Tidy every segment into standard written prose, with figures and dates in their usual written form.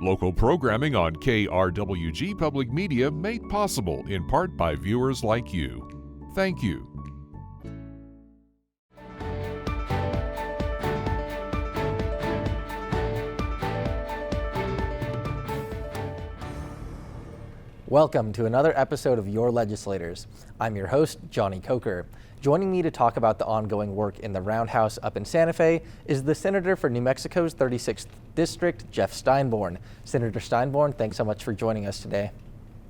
Local programming on KRWG Public Media made possible in part by viewers like you. Thank you. Welcome to another episode of Your Legislators. I'm your host, Johnny Coker. Joining me to talk about the ongoing work in the Roundhouse up in Santa Fe is the Senator for New Mexico's 36th District, Jeff Steinborn. Senator Steinborn, thanks so much for joining us today.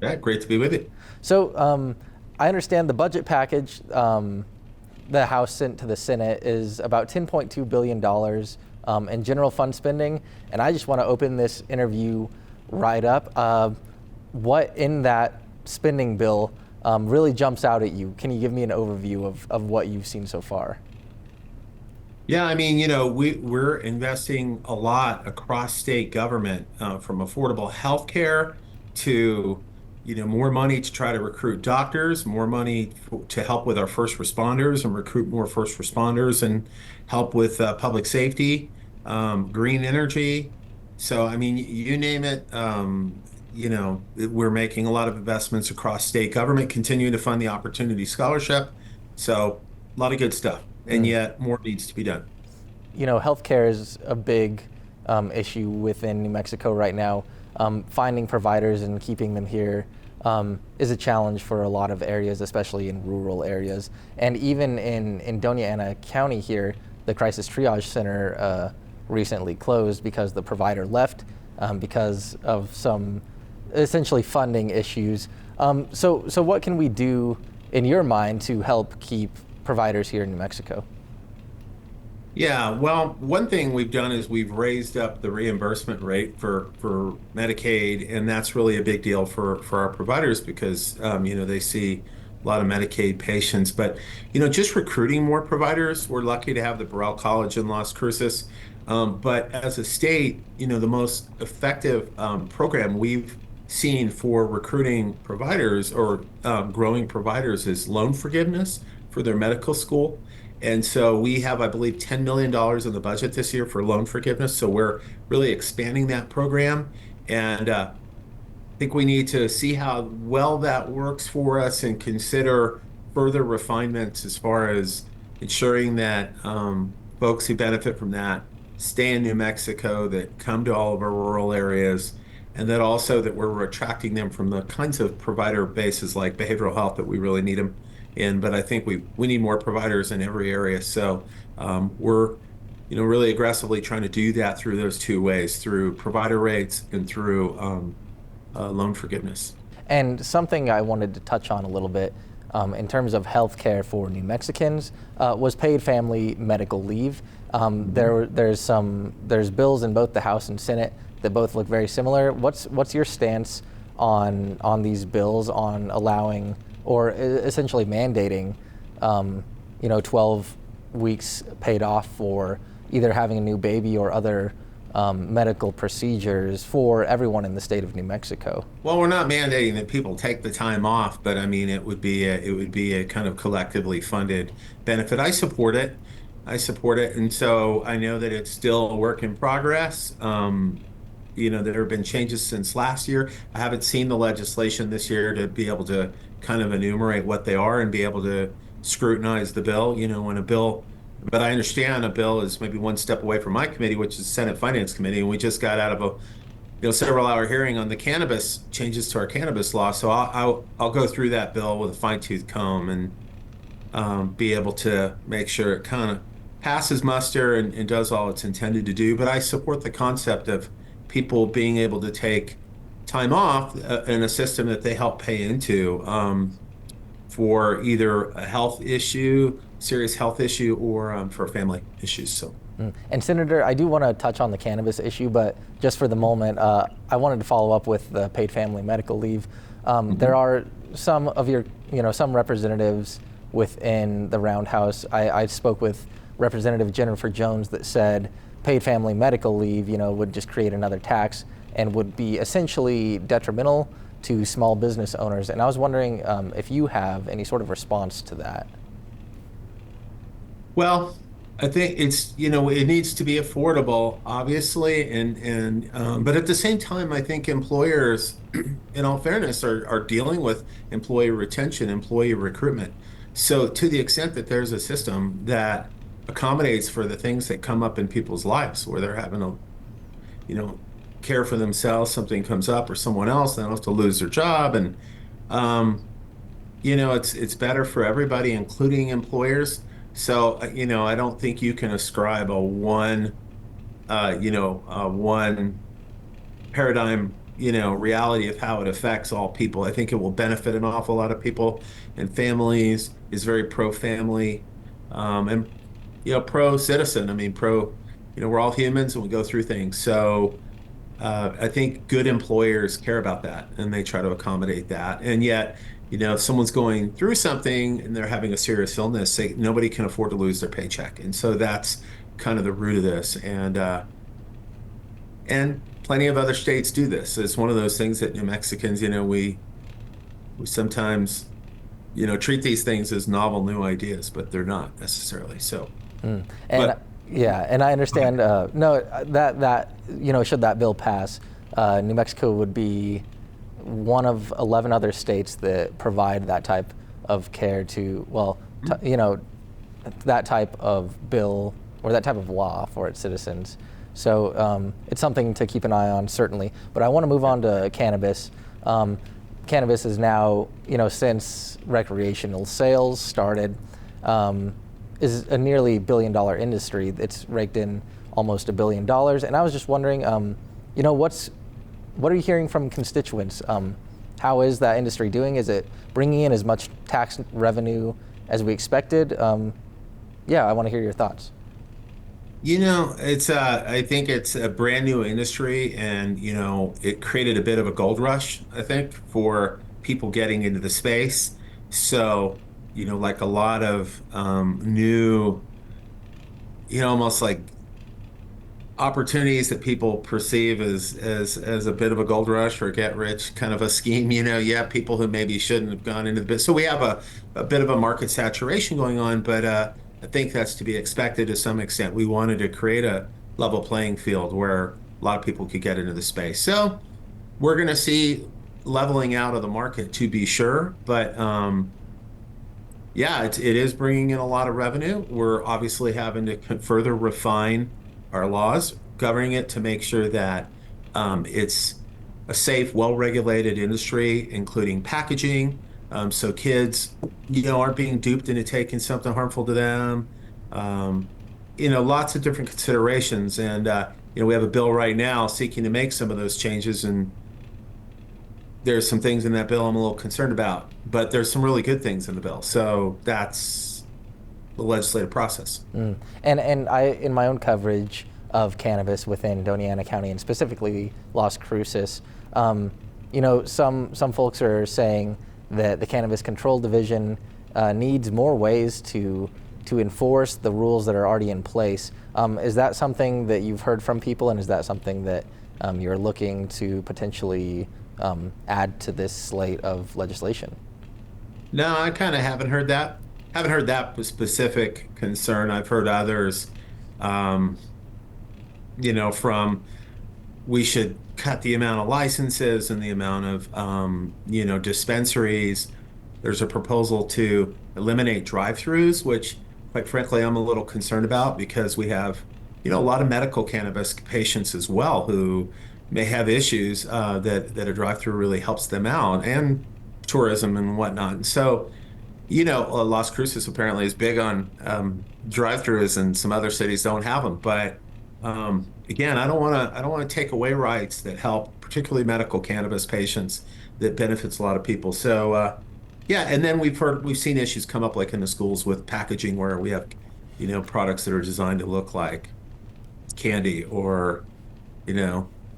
Yeah, great to be with you. So I understand the budget package the House sent to the Senate is about $10.2 billion in general fund spending, and I just want to open this interview right up. What in that spending bill really jumps out at you? Can you give me an overview of what you've seen so far? Yeah, I mean, we're investing a lot across state government, from affordable health care to, more money to try to recruit doctors, more money to help with our first responders and recruit more first responders and help with public safety, green energy. So, I mean, you name it. We're making a lot of investments across state government, continuing to fund the Opportunity Scholarship. So a lot of good stuff, and yet more needs to be done. Healthcare is a big issue within New Mexico right now. Finding providers and keeping them here is a challenge for a lot of areas, especially in rural areas. And even in Doña Ana County here, the Crisis Triage Center recently closed because the provider left because of some essentially funding issues. So what can we do in your mind to help keep providers here in New Mexico? Yeah, well, one thing we've done is we've raised up the reimbursement rate for Medicaid, and that's really a big deal for our providers because, they see a lot of Medicaid patients. But, just recruiting more providers, we're lucky to have the Burrell College in Las Cruces. But as a state, the most effective program we've seen for recruiting providers or growing providers is loan forgiveness for their medical school. And so we have, I believe, $10 million in the budget this year for loan forgiveness. So we're really expanding that program. And I think we need to see how well that works for us and consider further refinements as far as ensuring that folks who benefit from that stay in New Mexico, that come to all of our rural areas, and that also that we're attracting them from the kinds of provider bases like behavioral health that we really need them in. But I think we need more providers in every area. So we're really aggressively trying to do that through those two ways, through provider rates and through loan forgiveness. And something I wanted to touch on a little bit in terms of health care for New Mexicans was paid family medical leave. There's bills in both the House and Senate that both look very similar. What's your stance on these bills on allowing or essentially mandating 12 weeks paid off for either having a new baby or other medical procedures for everyone in the state of New Mexico? Well, we're not mandating that people take the time off, but I mean, it would be a kind of collectively funded benefit. I support it, and so I know that it's still a work in progress. There have been changes since last year. I haven't seen the legislation this year to be able to kind of enumerate what they are and be able to scrutinize the bill. But I understand a bill is maybe one step away from my committee, which is the Senate Finance Committee, and we just got out of a several-hour hearing on the cannabis changes to our cannabis law. So I'll go through that bill with a fine-tooth comb and be able to make sure it kind of passes muster and does all it's intended to do. But I support the concept of people being able to take time off in a system that they help pay into for either a health issue, serious health issue, or for family issues. So. And Senator, I do want to touch on the cannabis issue, but just for the moment, I wanted to follow up with the paid family medical leave. There are some of your, some representatives within the Roundhouse. I spoke with Representative Jennifer Jones that said paid family medical leave, would just create another tax and would be essentially detrimental to small business owners. And I was wondering if you have any sort of response to that. Well, I think it's, it needs to be affordable, obviously, but at the same time, I think employers, in all fairness, are dealing with employee retention, employee recruitment. So to the extent that there's a system that accommodates for the things that come up in people's lives, where they're having to, you know, care for themselves, something comes up, or someone else, they don't have to lose their job, and um, it's better for everybody, including employers. So, I don't think you can ascribe one paradigm, reality of how it affects all people. I think it will benefit an awful lot of people and families, is very pro-family, and, pro-citizen. I mean, we're all humans and we go through things. So, I think good employers care about that and they try to accommodate that. And yet, if someone's going through something and they're having a serious illness, nobody can afford to lose their paycheck. And so that's kind of the root of this. And plenty of other states do this. It's one of those things that New Mexicans, we sometimes, treat these things as novel new ideas, but they're not necessarily. So, And but yeah, and I understand. No, that should that bill pass, New Mexico would be one of 11 other states that provide that type of care to, that type of bill or that type of law for its citizens. So it's something to keep an eye on, certainly. But I want to move on to cannabis. Cannabis is now, since recreational sales started, is a nearly $1 billion industry. It's raked in almost $1 billion. And I was just wondering, what are you hearing from constituents? How is that industry doing? Is it bringing in as much tax revenue as we expected? I want to hear your thoughts. I think it's a brand new industry and, it created a bit of a gold rush, I think, for people getting into the space. So, like a lot of new, almost like opportunities that people perceive as a bit of a gold rush or get rich kind of a scheme. People who maybe shouldn't have gone into the business. So we have a bit of a market saturation going on, but I think that's to be expected to some extent. We wanted to create a level playing field where a lot of people could get into the space. So we're going to see leveling out of the market, to be sure, but it is bringing in a lot of revenue. We're obviously having to further refine our laws governing it to make sure that it's a safe, well-regulated industry, including packaging, so kids, aren't being duped into taking something harmful to them. Lots of different considerations, and we have a bill right now seeking to make some of those changes, and there's some things in that bill I'm a little concerned about, but there's some really good things in the bill. So that's the legislative process. And I, in my own coverage of cannabis within Doña Ana County and specifically Las Cruces, some folks are saying that the Cannabis Control Division needs more ways to enforce the rules that are already in place. Is that something that you've heard from people, and is that something that you're looking to potentially add to this slate of legislation? No, I kind of haven't heard that. Haven't heard that specific concern. I've heard others, from we should cut the amount of licenses and the amount of, dispensaries. There's a proposal to eliminate drive-throughs, which, quite frankly, I'm a little concerned about because we have, a lot of medical cannabis patients as well who may have issues that a drive-through really helps them out, and tourism and whatnot. And so, Las Cruces apparently is big on drive-throughs, and some other cities don't have them. But again, I don't want to take away rights that help, particularly medical cannabis patients, that benefits a lot of people. So and then we've seen issues come up like in the schools with packaging where we have, products that are designed to look like candy or,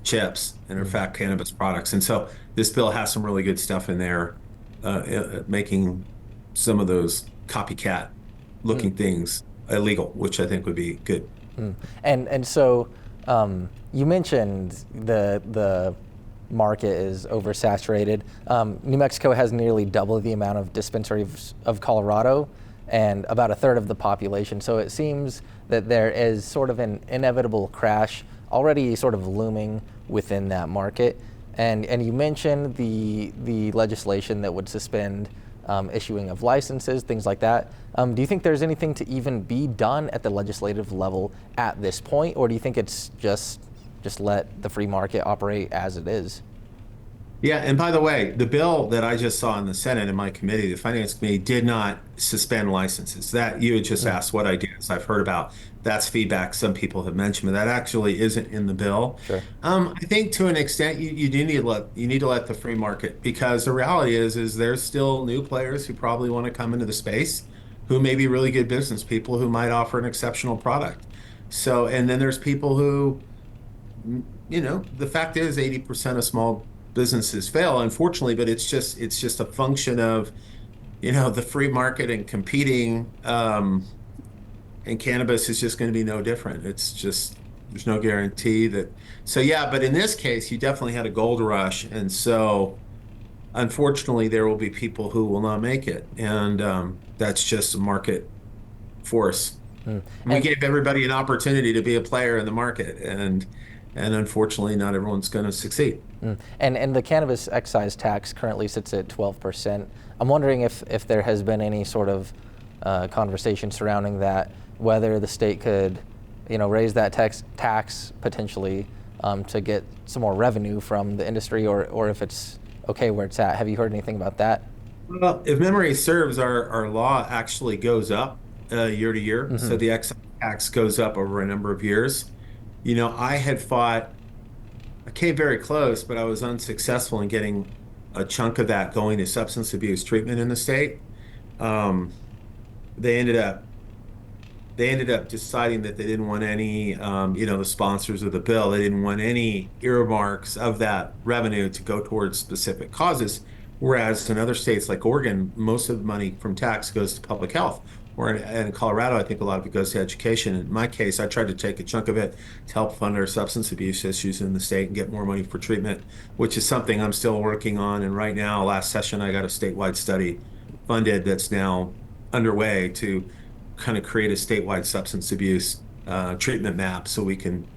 chips and are fat cannabis products. And so this bill has some really good stuff in there, making some of those copycat looking things illegal, which I think would be good. And so you mentioned the market is oversaturated. New Mexico has nearly double the amount of dispensaries of Colorado. and about a third of the population. So it seems that there is sort of an inevitable crash already sort of looming within that market. And you mentioned the legislation that would suspend issuing of licenses, things like that. Do you think there's anything to even be done at the legislative level at this point, or do you think it's just let the free market operate as it is? Yeah, and by the way, the bill that I just saw in the Senate in my committee, the Finance Committee, did not suspend licenses. That you had just asked what ideas I've heard about. That's feedback some people have mentioned, but that actually isn't in the bill. Sure. I think to an extent you do need to let the free market, because the reality is there's still new players who probably want to come into the space, who may be really good business people who might offer an exceptional product. So, and then there's people who, the fact is 80% of small businesses fail, unfortunately, but it's just a function of, the free market and competing, and cannabis is just going to be no different. It's just, there's no guarantee that. So yeah, but in this case, you definitely had a gold rush, and so unfortunately, there will be people who will not make it, and that's just a market force. We gave everybody an opportunity to be a player in the market, and unfortunately, not everyone's going to succeed. And the cannabis excise tax currently sits at 12%. I'm wondering if there has been any sort of conversation surrounding that, whether the state could, raise that tax potentially to get some more revenue from the industry, or if it's okay where it's at. Have you heard anything about that? Well, if memory serves, our law actually goes up year to year. Mm-hmm. So the excise tax goes up over a number of years. I came very close, but I was unsuccessful in getting a chunk of that going to substance abuse treatment in the state. They ended up deciding that they didn't want any, the sponsors of the bill, they didn't want any earmarks of that revenue to go towards specific causes. Whereas in other states like Oregon, most of the money from tax goes to public health. Or in Colorado, I think a lot of it goes to education. In my case, I tried to take a chunk of it to help fund our substance abuse issues in the state and get more money for treatment, which is something I'm still working on. And right now, last session, I got a statewide study funded that's now underway to kind of create a statewide substance abuse treatment map, so we can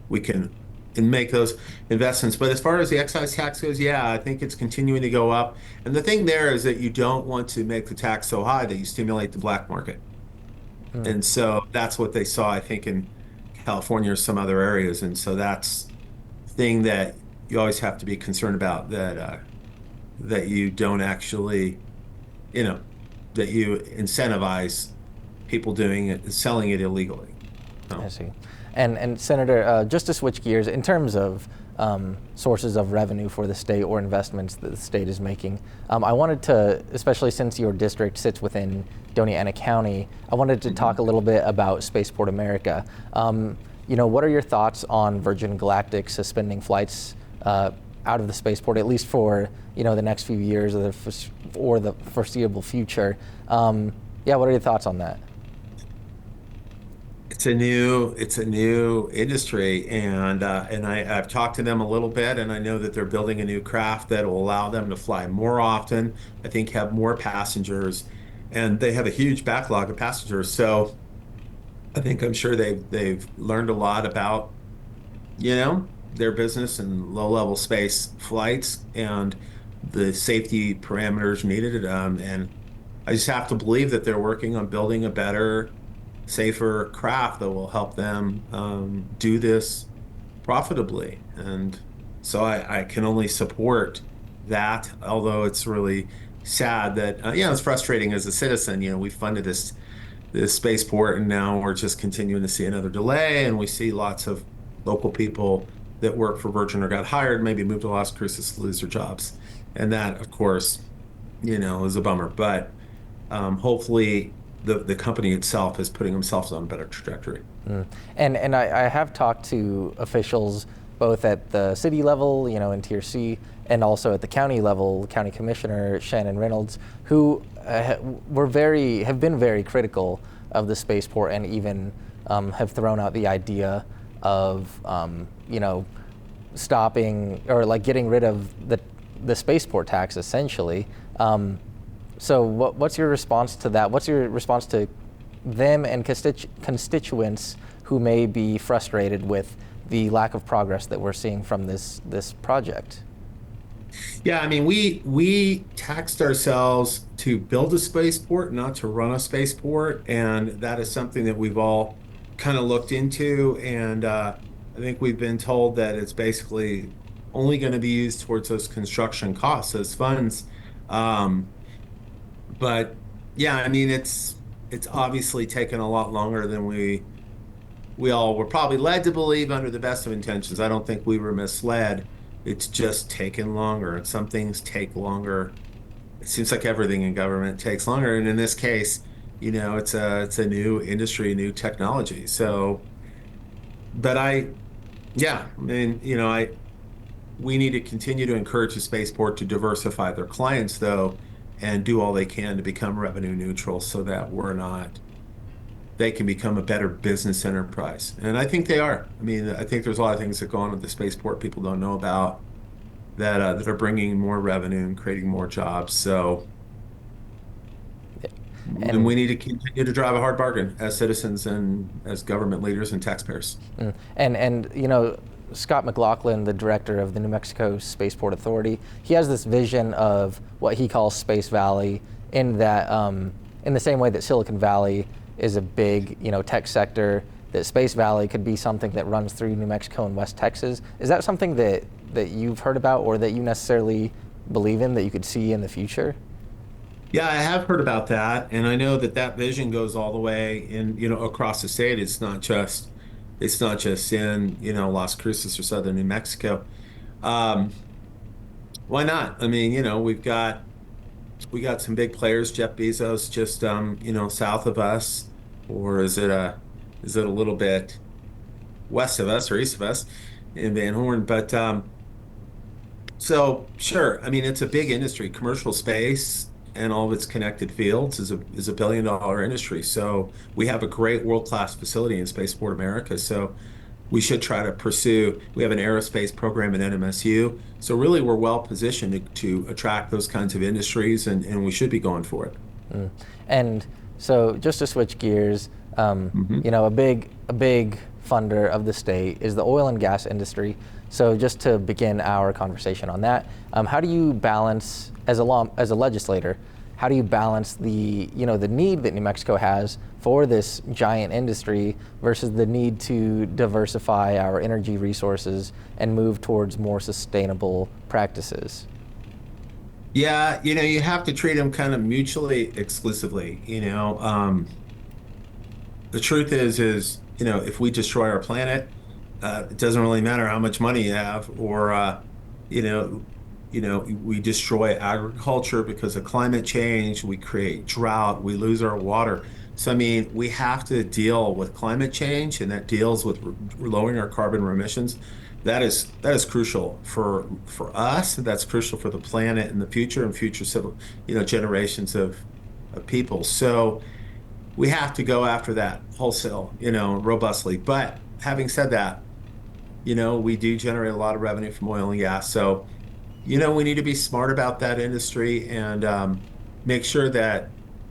make those investments. But as far as the excise tax goes, yeah, I think it's continuing to go up. And the thing there is that you don't want to make the tax so high that you stimulate the black market. And so that's what they saw, I think, in California or some other areas. And so that's the thing that you always have to be concerned about, that you don't actually, that you incentivize people doing it, selling it illegally. I see. And Senator, just to switch gears, in terms of sources of revenue for the state or investments that the state is making, I wanted to, especially since your district sits within Doña Ana County, I wanted to talk a little bit about Spaceport America. What are your thoughts on Virgin Galactic suspending flights out of the spaceport, at least for the next few years or the foreseeable future? What are your thoughts on that? It's a new industry, and I've talked to them a little bit, and I know that they're building a new craft that will allow them to fly more often, I think have more passengers, and they have a huge backlog of passengers. So I'm sure they've learned a lot about, their business and low-level space flights and the safety parameters needed. And I just have to believe that they're working on building a better, safer craft that will help them do this profitably. And so I can only support that, although it's really sad that, it's frustrating as a citizen. We funded this spaceport, and now we're just continuing to see another delay, and we see lots of local people that work for Virgin or got hired, maybe moved to Las Cruces to lose their jobs. And that, of course, is a bummer. But hopefully the company itself is putting themselves on a better trajectory. And I have talked to officials both at the city level, in Tier C, and also at the county level, County Commissioner Shannon Reynolds, who have been very critical of the spaceport, and even have thrown out the idea of stopping or getting rid of the spaceport tax, essentially. So what's your response to that? What's your response to them and constituents who may be frustrated with the lack of progress that we're seeing from this project? Yeah, I mean, we taxed ourselves to build a spaceport, not to run a spaceport, and that is something that we've all kind of looked into. And I think we've been told that it's basically only going to be used towards those construction costs, those funds. Um, but yeah, I mean, it's obviously taken a lot longer than we all were probably led to believe under the best of intentions. I don't think we were misled. It's just taken longer, and some things take longer. It seems like everything in government takes longer, and in this case, it's a new industry, new technology. So, but yeah, I mean, we need to continue to encourage the spaceport to diversify their clients, though, and do all they can to become revenue neutral, so that they can become a better business enterprise. And I think they are. I mean, I think there's a lot of things that go on with the spaceport people don't know about that are bringing more revenue and creating more jobs. So, and we And need to continue to drive a hard bargain as citizens and as government leaders and taxpayers. and Scott McLaughlin, the director of the New Mexico Spaceport Authority, he has this vision of what he calls Space Valley, in that in the same way that Silicon Valley is a big tech sector, that Space Valley could be something that runs through New Mexico and West Texas. Is that something that you've heard about, or that you necessarily believe in, that you could see in the future? Yeah, I have heard about that, and I know that that vision goes all the way in, across the state. It's not just in, Las Cruces or southern New Mexico. Um, why not? I mean, we got some big players. Jeff Bezos just south of us, or is it a little bit west of us or east of us in Van Horn? But so sure, I mean, it's a big industry. Commercial space and all of its connected fields is a billion-dollar industry. So we have a great world-class facility in Spaceport America. So we should try to pursue. We have an aerospace program at NMSU. So really, we're well positioned to attract those kinds of industries, and we should be going for it. And so, just to switch gears, Mhm. a big funder of the state is the oil and gas industry. So, just to begin our conversation on that, how do you balance, as a legislator, how do you balance the need that New Mexico has for this giant industry versus the need to diversify our energy resources and move towards more sustainable practices? Yeah, you have to treat them kind of mutually exclusively. The truth is, if we destroy our planet, it doesn't really matter how much money you have, or you know, we destroy agriculture because of climate change. We create drought. We lose our water. So I mean, we have to deal with climate change, and that deals with lowering our carbon emissions. That is crucial for us. That's crucial for the planet and the future and future civil, generations of people. So we have to go after that wholesale, robustly. But having said that, we do generate a lot of revenue from oil and gas. So, we need to be smart about that industry and make sure that,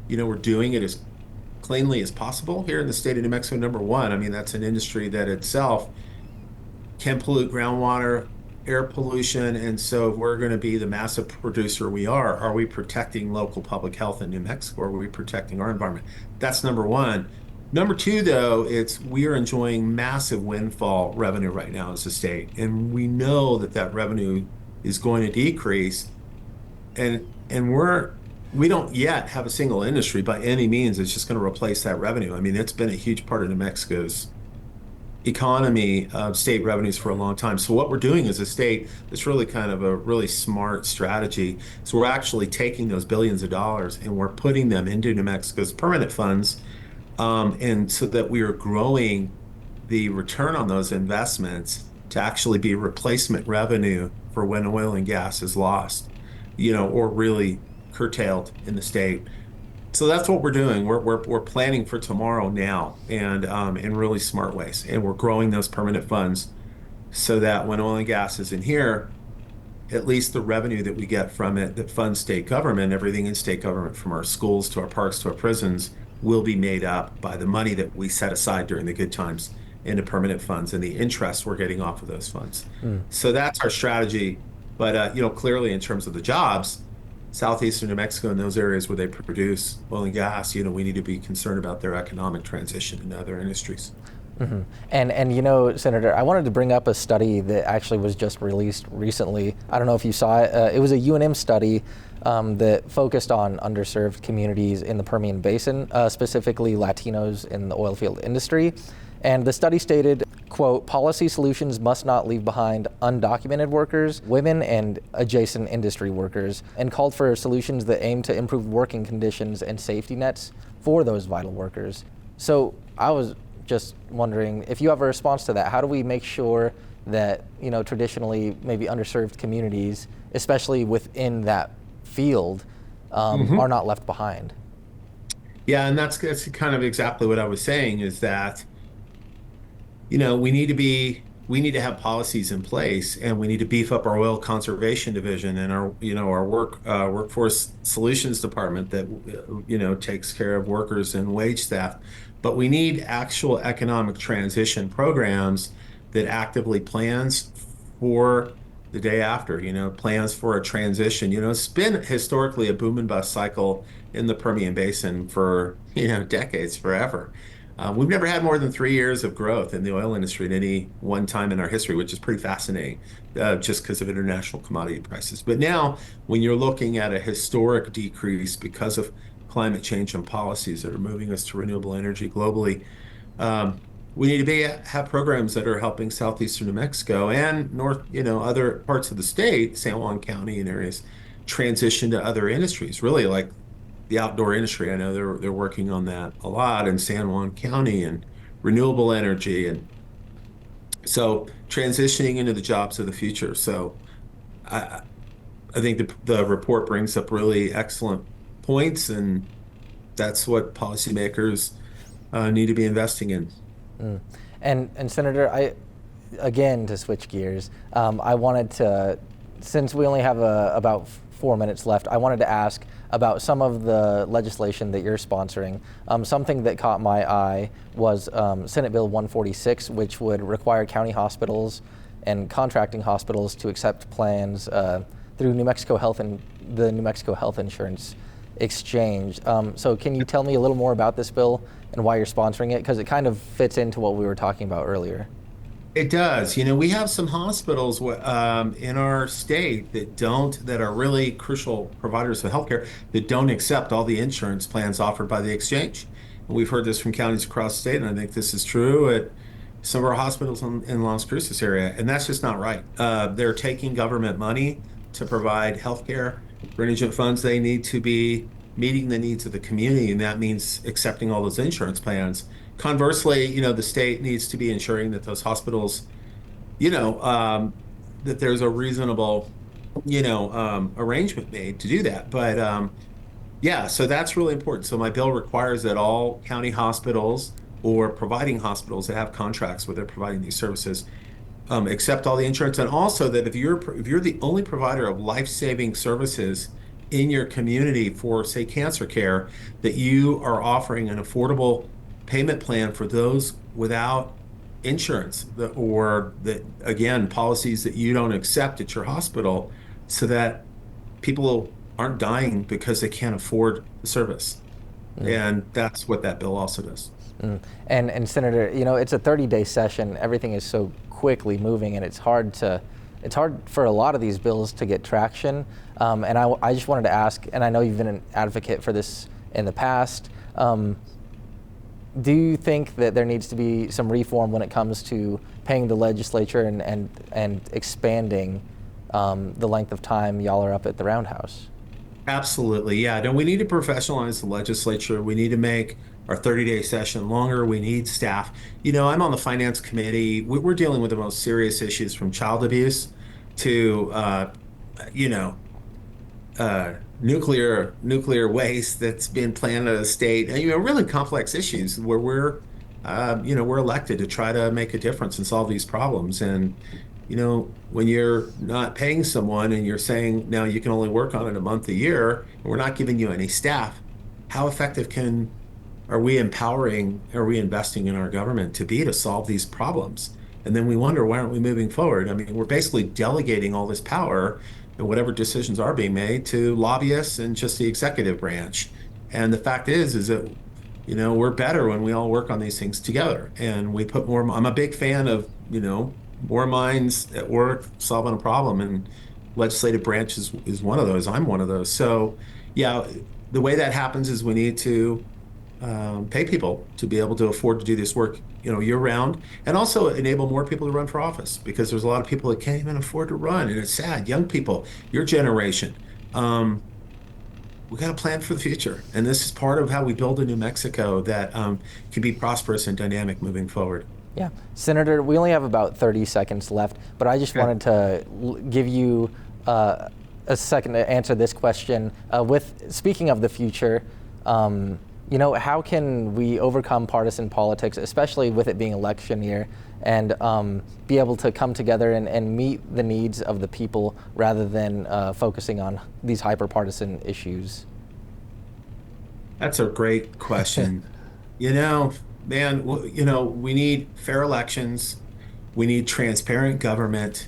we're doing it as cleanly as possible here in the state of New Mexico. Number one, I mean, that's an industry that itself can pollute groundwater, air pollution. And so if we're going to be the massive producer we are we protecting local public health in New Mexico? Are we protecting our environment? That's number one. Number two, though, we are enjoying massive windfall revenue right now as a state. And we know that revenue is going to decrease. And we don't yet have a single industry by any means that's just going to replace that revenue. I mean, it's been a huge part of New Mexico's economy of state revenues for a long time. So what we're doing as a state, it's really kind of a really smart strategy. So we're actually taking those billions of dollars and we're putting them into New Mexico's permanent funds, and so that we are growing the return on those investments to actually be replacement revenue for when oil and gas is lost, or really curtailed in the state. So that's what we're doing. We're planning for tomorrow now, and in really smart ways, and we're growing those permanent funds so that when oil and gas isn't here, at least the revenue that we get from it that funds state government, everything in state government, from our schools to our parks to our prisons, will be made up by the money that we set aside during the good times into permanent funds and the interest we're getting off of those funds. So that's our strategy. But clearly in terms of the jobs, southeastern New Mexico and those areas where they produce oil and gas, we need to be concerned about their economic transition into other industries. And Senator, I wanted to bring up a study that actually was just released recently. I don't know if you saw it. It was a UNM study that focused on underserved communities in the Permian Basin, specifically Latinos in the oil field industry. And the study stated, quote, policy solutions must not leave behind undocumented workers, women, and adjacent industry workers, and called for solutions that aim to improve working conditions and safety nets for those vital workers. So I was just wondering if you have a response to that. How do we make sure that, traditionally maybe underserved communities, especially within that field, are not left behind? Yeah, and that's kind of exactly what I was saying is that we need to have policies in place, and we need to beef up our oil conservation division and our workforce solutions department that takes care of workers and wage staff. But we need actual economic transition programs that actively plans for the day after, plans for a transition. It's been historically a boom and bust cycle in the Permian Basin for, decades, forever. We've never had more than 3 years of growth in the oil industry at any one time in our history, which is pretty fascinating, just because of international commodity prices. But now, when you're looking at a historic decrease because of climate change and policies that are moving us to renewable energy globally, we need to have programs that are helping southeastern New Mexico and other parts of the state, San Juan County and areas, transition to other industries, really like the outdoor industry. I know they're working on that a lot in San Juan County and renewable energy, and so transitioning into the jobs of the future. So I think the report brings up really excellent points, and that's what policymakers need to be investing in. And Senator, again, to switch gears, I wanted to, since we only have about 4 minutes left, I wanted to ask about some of the legislation that you're sponsoring. Something that caught my eye was Senate Bill 146, which would require county hospitals and contracting hospitals to accept plans through New Mexico Health and the New Mexico Health Insurance Exchange. So can you tell me a little more about this bill and why you're sponsoring it? Because it kind of fits into what we were talking about earlier. It does. We have some hospitals in our state that are really crucial providers of healthcare that don't accept all the insurance plans offered by the exchange. And we've heard this from counties across the state, and I think this is true at some of our hospitals in Las Cruces area, and that's just not right. They're taking government money to provide healthcare for indigent funds. They need to be meeting the needs of the community, and that means accepting all those insurance plans. Conversely, the state needs to be ensuring that those hospitals, that there's a reasonable, arrangement made to do that. But yeah, so that's really important. So my bill requires that all county hospitals or providing hospitals that have contracts where they're providing these services accept all the insurance, and also that if you're the only provider of life-saving services in your community for, say, cancer care, that you are offering an affordable payment plan for those without insurance, or that, again, policies that you don't accept at your hospital, so that people aren't dying because they can't afford the service. And that's what that bill also does. And Senator, it's a 30-day session. Everything is so quickly moving, and it's hard for a lot of these bills to get traction. And I just wanted to ask, and I know you've been an advocate for this in the past, do you think that there needs to be some reform when it comes to paying the legislature and expanding the length of time y'all are up at the Roundhouse? Absolutely, yeah. No, we need to professionalize the legislature. We need to make our 30-day session longer. We need staff. I'm on the finance committee. We're dealing with the most serious issues, from child abuse to, nuclear waste that's been planned at a state. Really complex issues where we're elected to try to make a difference and solve these problems. And when you're not paying someone and you're saying now you can only work on it a month a year, and we're not giving you any staff, how effective can are we empowering, are we investing in our government to be to solve these problems? And then we wonder, why aren't we moving forward? I mean, we're basically delegating all this power and whatever decisions are being made to lobbyists and just the executive branch. And the fact is that, we're better when we all work on these things together and we put more. I'm a big fan of, more minds at work solving a problem, and legislative branch is one of those. I'm one of those. So, yeah, the way that happens is we need to pay people to be able to afford to do this work, year round, and also enable more people to run for office, because there's a lot of people that can't even afford to run, and it's sad. Young people, your generation, we got to plan for the future, and this is part of how we build a New Mexico that can be prosperous and dynamic moving forward. Yeah, Senator, we only have about 30 seconds left, but I just wanted to give you a second to answer this question. Speaking of the future, how can we overcome partisan politics, especially with it being election year, and be able to come together and meet the needs of the people rather than focusing on these hyper-partisan issues? That's a great question. Man, we need fair elections. We need transparent government.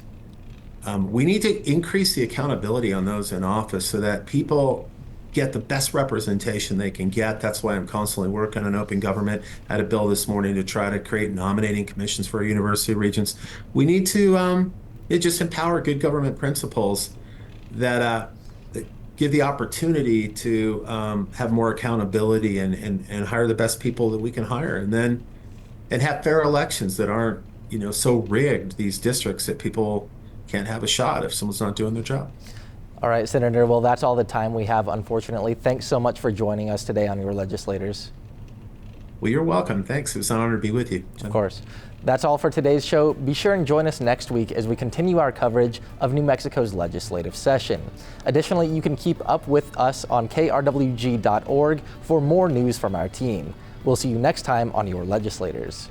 We need to increase the accountability on those in office so that people get the best representation they can get. That's why I'm constantly working on open government. I had a bill this morning to try to create nominating commissions for university regents. We need to just empower good government principles that give the opportunity to have more accountability and hire the best people that we can hire, and have fair elections that aren't so rigged, these districts, that people can't have a shot if someone's not doing their job. All right, Senator, well, that's all the time we have, unfortunately. Thanks so much for joining us today on Your Legislators. Well, you're welcome. Thanks. It was an honor to be with you. Of course. That's all for today's show. Be sure and join us next week as we continue our coverage of New Mexico's legislative session. Additionally, you can keep up with us on krwg.org for more news from our team. We'll see you next time on Your Legislators.